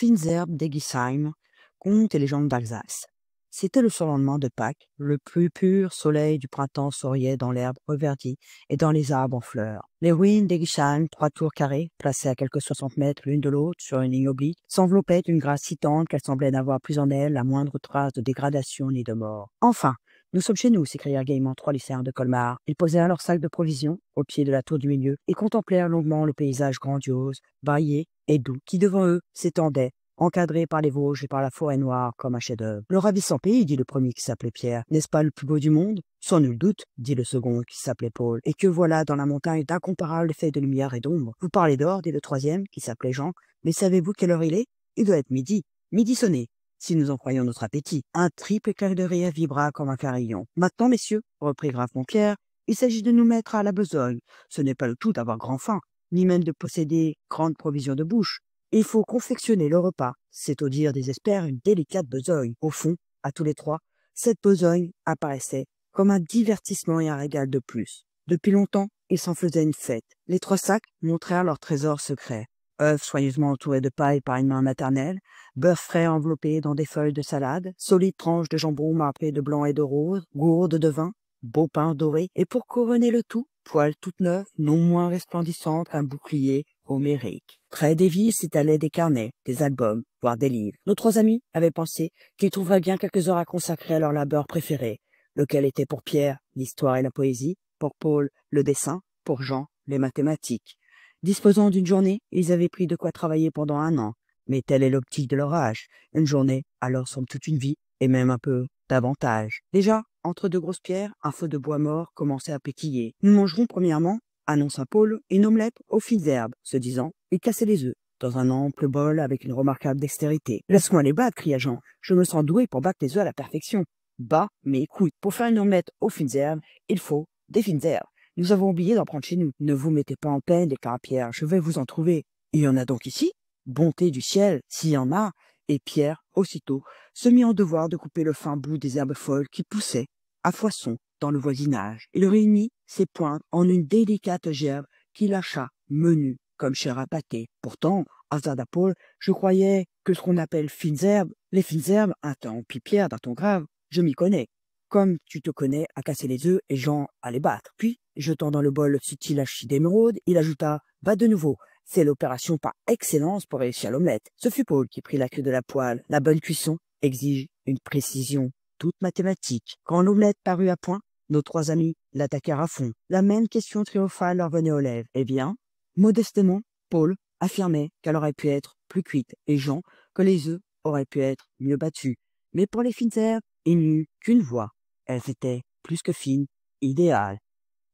Finzerbe d'Egisheim, contes et légendes d'Alsace. C'était le surlendemain de Pâques, le plus pur soleil du printemps souriait dans l'herbe reverdie et dans les arbres en fleurs. Les ruines d'Egisheim, 3 tours carrées, placées à quelques 60 mètres l'une de l'autre sur une ligne oblique, s'enveloppaient d'une grâce si tendre qu'elle semblait n'avoir plus en elle la moindre trace de dégradation ni de mort. Enfin, nous sommes chez nous, s'écrièrent gaiement 3 lycéens de Colmar. Ils posèrent leurs sacs de provisions au pied de la tour du milieu et contemplèrent longuement le paysage grandiose, varié et doux qui devant eux s'étendait, encadré par les Vosges et par la forêt noire comme un chef-d'œuvre. Le ravissant pays, dit le premier qui s'appelait Pierre, n'est-ce pas le plus beau du monde? Sans nul doute, dit le second qui s'appelait Paul, et que voilà dans la montagne d'incomparables effets de lumière et d'ombre. Vous parlez d'or, dit le troisième qui s'appelait Jean, mais savez-vous quelle heure il est? Il doit être midi. Midi sonné, si nous en croyons notre appétit. Un triple éclair de rire vibra comme un carillon. Maintenant, messieurs, reprit gravement Pierre, il s'agit de nous mettre à la besogne. Ce n'est pas le tout d'avoir grand faim, ni même de posséder grande provision de bouche. Il faut confectionner le repas, c'est au dire des experts une délicate besogne. Au fond, à tous les trois, cette besogne apparaissait comme un divertissement et un régal de plus. Depuis longtemps, ils s'en faisaient une fête. Les 3 sacs montrèrent leur trésor secret. Œufs soigneusement entourés de paille par une main maternelle, beurre frais enveloppé dans des feuilles de salade, solides tranches de jambon marquées de blanc et de rose, gourdes de vin, beau pain doré, et pour couronner le tout, poêle toute neuve, non moins resplendissante qu'un bouclier homérique. Près des vis s'étalaient des carnets, des albums, voire des livres. Nos 3 amis avaient pensé qu'ils trouveraient bien quelques heures à consacrer à leur labeur préféré, lequel était pour Pierre l'histoire et la poésie, pour Paul le dessin, pour Jean les mathématiques. Disposant d'une journée, ils avaient pris de quoi travailler pendant 1 an, mais telle est l'optique de leur âge. Une journée, alors semble toute une vie, et même un peu davantage. Déjà, entre 2 grosses pierres, un feu de bois mort commençait à pétiller. Nous mangerons premièrement, annonça Paul, une omelette aux fines herbes. Se disant, il cassait les œufs dans un ample bol avec une remarquable dextérité. Laisse-moi les battre, cria Jean. Je me sens doué pour battre les œufs à la perfection. Bah, mais écoute, pour faire une omelette aux fines herbes, il faut des fines herbes. Nous avons oublié d'en prendre chez nous. Ne vous mettez pas en peine, déclara Pierre, je vais vous en trouver. Il y en a donc ici? Bonté du ciel, s'il y en a. Et Pierre, aussitôt, se mit en devoir de couper le fin bout des herbes folles qui poussaient, à foison, dans le voisinage. Il réunit ses pointes en une délicate gerbe qui lâcha, menue, comme chair à pâté. Pourtant, hasarda Paul, je croyais que ce qu'on appelle fines herbes, les fines herbes, interrompit Pierre d'un ton grave, je m'y connais. Comme tu te connais à casser les œufs et Jean à les battre. Puis, jetant dans le bol le subtil hachis d'émeraude, il ajouta, va de nouveau. C'est l'opération par excellence pour réussir l'omelette. Ce fut Paul qui prit la queue de la poêle. La bonne cuisson exige une précision toute mathématique. Quand l'omelette parut à point, nos 3 amis l'attaquèrent à fond. La même question triomphale leur venait aux lèvres. Eh bien, modestement, Paul affirmait qu'elle aurait pu être plus cuite et Jean que les œufs auraient pu être mieux battus. Mais pour les fines herbes, il n'y eut qu'une voix. Elles étaient plus que fines, idéales.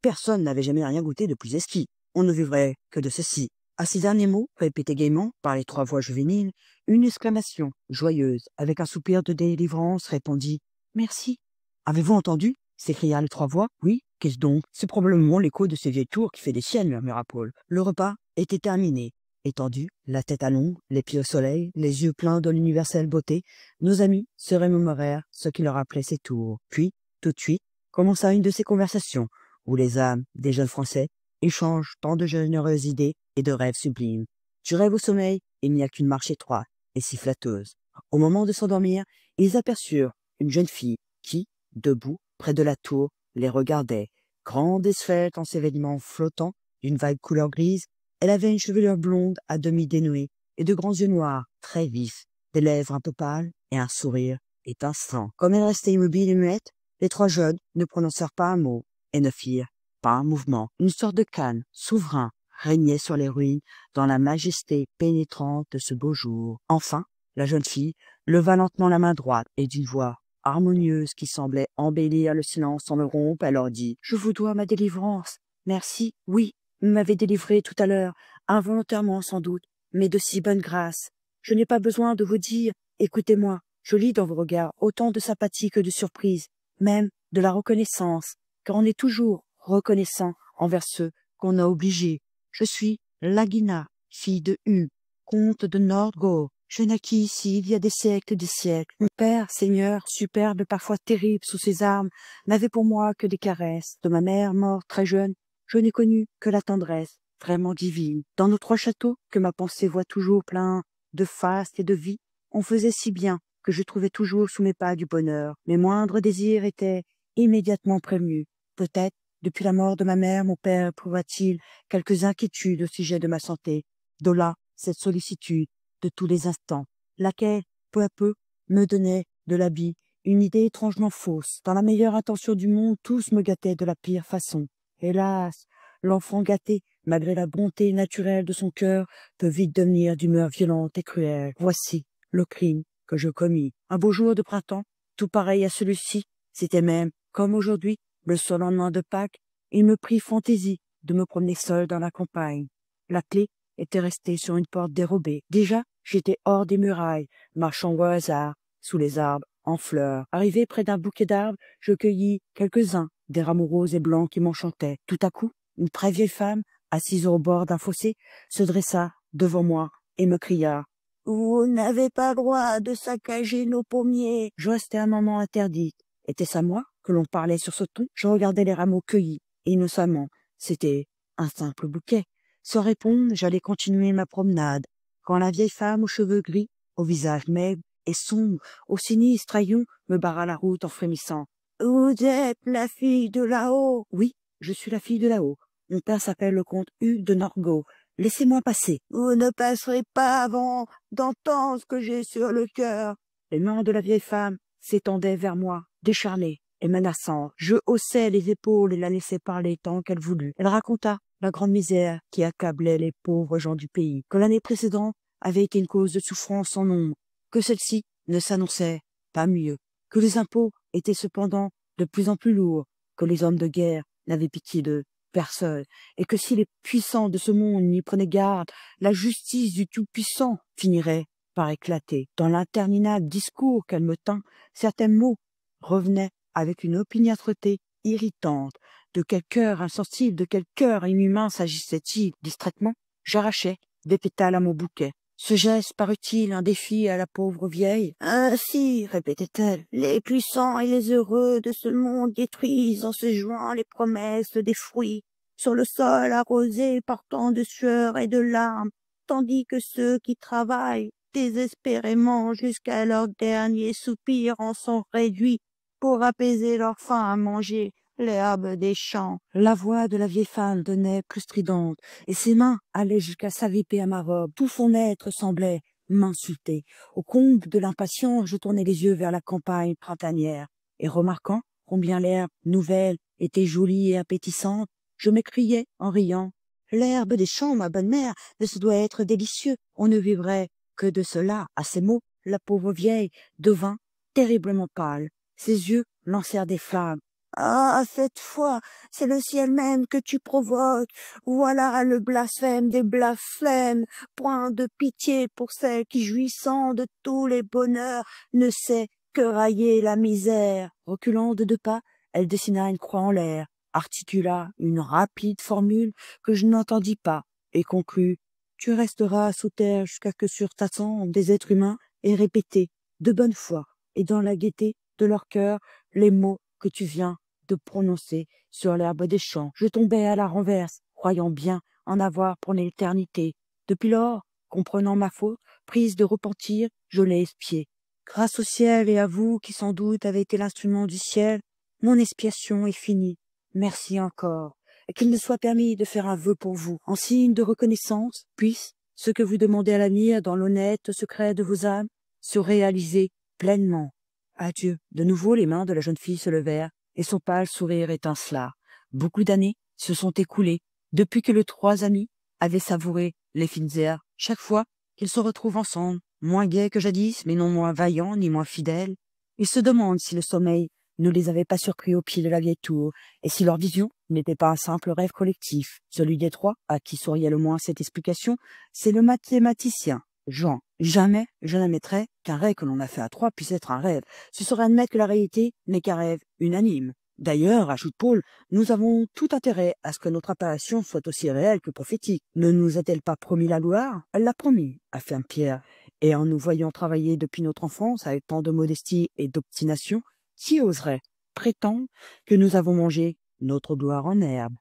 Personne n'avait jamais rien goûté de plus exquis. On ne vivrait que de ceci. À ces derniers mots, répétés gaiement par les 3 voix juvéniles, une exclamation joyeuse, avec un soupir de délivrance, répondit « Merci ». « Avez-vous entendu » s'écrièrent les 3 voix. « Oui, qu'est-ce donc ?»« C'est probablement l'écho de ces vieilles tours qui fait des siennes, murmura Paul. Le repas était terminé. Étendus, la tête à l'ombre, les pieds au soleil, les yeux pleins de l'universelle beauté, nos amis se remémorèrent ce qui leur rappelait ces tours. Puis, tout de suite, commença une de ces conversations où les âmes des jeunes Français échangent tant de généreuses idées et de rêves sublimes. Du rêve au sommeil, il n'y a qu'une marche étroite et si flatteuse. Au moment de s'endormir, ils aperçurent une jeune fille qui, debout, près de la tour, les regardait. Grande et svelte en ses vêtements flottants d'une vague couleur grise, elle avait une chevelure blonde à demi dénouée et de grands yeux noirs, très vifs, des lèvres un peu pâles et un sourire étincelant. Comme elle restait immobile et muette, les 3 jeunes ne prononcèrent pas un mot et ne firent pas un mouvement. Une sorte de calme souverain régnait sur les ruines dans la majesté pénétrante de ce beau jour. Enfin, la jeune fille leva lentement la main droite et d'une voix harmonieuse qui semblait embellir le silence sans le rompre, elle leur dit « Je vous dois ma délivrance. Merci, oui, vous m'avez délivré tout à l'heure, involontairement sans doute, mais de si bonne grâce. Je n'ai pas besoin de vous dire, écoutez-moi, je lis dans vos regards autant de sympathie que de surprise, même de la reconnaissance, car on est toujours reconnaissant envers ceux qu'on a obligés. Je suis Lagina, fille de Hugues, comte de Nordgau. Je naquis ici il y a des siècles et des siècles. Mon père, seigneur, superbe et parfois terrible sous ses armes, n'avait pour moi que des caresses. De ma mère, morte très jeune, je n'ai connu que la tendresse, vraiment divine. Dans nos 3 châteaux, que ma pensée voit toujours plein de faste et de vie, on faisait si bien que je trouvais toujours sous mes pas du bonheur. Mes moindres désirs étaient immédiatement prévenus. Peut-être, depuis la mort de ma mère, mon père éprouva-t-il quelques inquiétudes au sujet de ma santé. De là, cette sollicitude de tous les instants, laquelle, peu à peu, me donnait de l'habit, une idée étrangement fausse. Dans la meilleure intention du monde, tous me gâtaient de la pire façon. Hélas, l'enfant gâté, malgré la bonté naturelle de son cœur, peut vite devenir d'humeur violente et cruelle. Voici le crime que je commis. Un beau jour de printemps, tout pareil à celui-ci, c'était même, comme aujourd'hui, le seul lendemain de Pâques, il me prit fantaisie de me promener seul dans la campagne. La clé était restée sur une porte dérobée. Déjà, j'étais hors des murailles, marchant au hasard, sous les arbres, en fleurs. Arrivé près d'un bouquet d'arbres, je cueillis quelques-uns des rameaux roses et blancs qui m'enchantaient. Tout à coup, une très vieille femme, assise au bord d'un fossé, se dressa devant moi et me cria « Vous n'avez pas droit de saccager nos pommiers !» Je restai un moment interdite. Était-ce à moi que l'on parlait sur ce ton? Je regardais les rameaux cueillis, et innocemment, c'était un simple bouquet. Sans répondre, j'allais continuer ma promenade, quand la vieille femme aux cheveux gris, au visage maigre et sombre, au sinistre haillon, me barra la route en frémissant. « Vous êtes la fille de là-haut ?» « Oui, je suis la fille de là-haut. Mon père s'appelle le comte Hugues de Norgo. Laissez-moi passer. »« Vous ne passerez pas avant d'entendre ce que j'ai sur le cœur. » Les mains de la vieille femme s'étendaient vers moi, décharnées et menaçantes. Je haussai les épaules et la laissai parler tant qu'elle voulut. Elle raconta la grande misère qui accablait les pauvres gens du pays, que l'année précédente avait été une cause de souffrance sans nombre, que celle-ci ne s'annonçait pas mieux, que les impôts étaient cependant de plus en plus lourds, que les hommes de guerre n'avaient pitié de personne, et que si les puissants de ce monde n'y prenaient garde, la justice du Tout-Puissant finirait par éclater. Dans l'interminable discours qu'elle me tint, certains mots revenaient avec une opiniâtreté irritante. De quel cœur insensible, de quel cœur inhumain s'agissait-il? Distraitement, j'arrachais des pétales à mon bouquet. Ce geste parut-il un défi à la pauvre vieille? « Ainsi, répétait-elle, les puissants et les heureux de ce monde détruisent en se jouant les promesses des fruits sur le sol arrosé par tant de sueur et de larmes, tandis que ceux qui travaillent désespérément jusqu'à leur dernier soupir en sont réduits pour apaiser leur faim à manger l'herbe des champs. » La voix de la vieille femme devenait plus stridente, et ses mains allaient jusqu'à s'agripper à ma robe. Tout son être semblait m'insulter. Au comble de l'impatience, je tournai les yeux vers la campagne printanière, et remarquant combien l'herbe nouvelle était jolie et appétissante, je m'écriai en riant « L'herbe des champs, ma bonne mère, ce doit être délicieux. On ne vivrait que de cela. » À ces mots, la pauvre vieille devint terriblement pâle. Ses yeux lancèrent des flammes. « Ah, cette fois, c'est le ciel même que tu provoques. Voilà le blasphème des blasphèmes. Point de pitié pour celle qui, jouissant de tous les bonheurs, ne sait que railler la misère. » Reculant de 2 pas, elle dessina une croix en l'air, articula une rapide formule que je n'entendis pas, et conclut « Tu resteras sous terre jusqu'à que sur ta tombe des êtres humains aient répété, de bonne foi, et dans la gaieté de leur cœur, les mots que tu viens de prononcer sur l'herbe des champs. » Je tombai à la renverse, croyant bien en avoir pour l'éternité. Depuis lors, comprenant ma faute, prise de repentir, je l'ai expiée. Grâce au ciel et à vous qui sans doute avez été l'instrument du ciel, mon expiation est finie. Merci encore, et qu'il me soit permis de faire un vœu pour vous. En signe de reconnaissance, puisse ce que vous demandez à l'avenir dans l'honnête secret de vos âmes se réaliser pleinement. Adieu. De nouveau, les mains de la jeune fille se levèrent, et son pâle sourire étincela. Beaucoup d'années se sont écoulées depuis que les 3 amis avaient savouré les fines herbes. Chaque fois qu'ils se retrouvent ensemble, moins gais que jadis, mais non moins vaillants ni moins fidèles, ils se demandent si le sommeil ne les avait pas surpris au pied de la vieille tour, et si leur vision n'était pas un simple rêve collectif. Celui des 3, à qui souriait le moins cette explication, c'est le mathématicien Jean. Jamais je n'admettrai qu'un rêve que l'on a fait à 3 puisse être un rêve. Ce serait admettre que la réalité n'est qu'un rêve unanime. D'ailleurs, ajoute Paul, nous avons tout intérêt à ce que notre apparition soit aussi réelle que prophétique. Ne nous a-t-elle pas promis la gloire? Elle l'a promis, affirme Pierre. Et en nous voyant travailler depuis notre enfance avec tant de modestie et d'obstination, qui oserait prétendre que nous avons mangé notre gloire en herbe?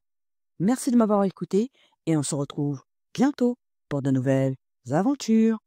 Merci de m'avoir écouté et on se retrouve bientôt pour de nouvelles aventures.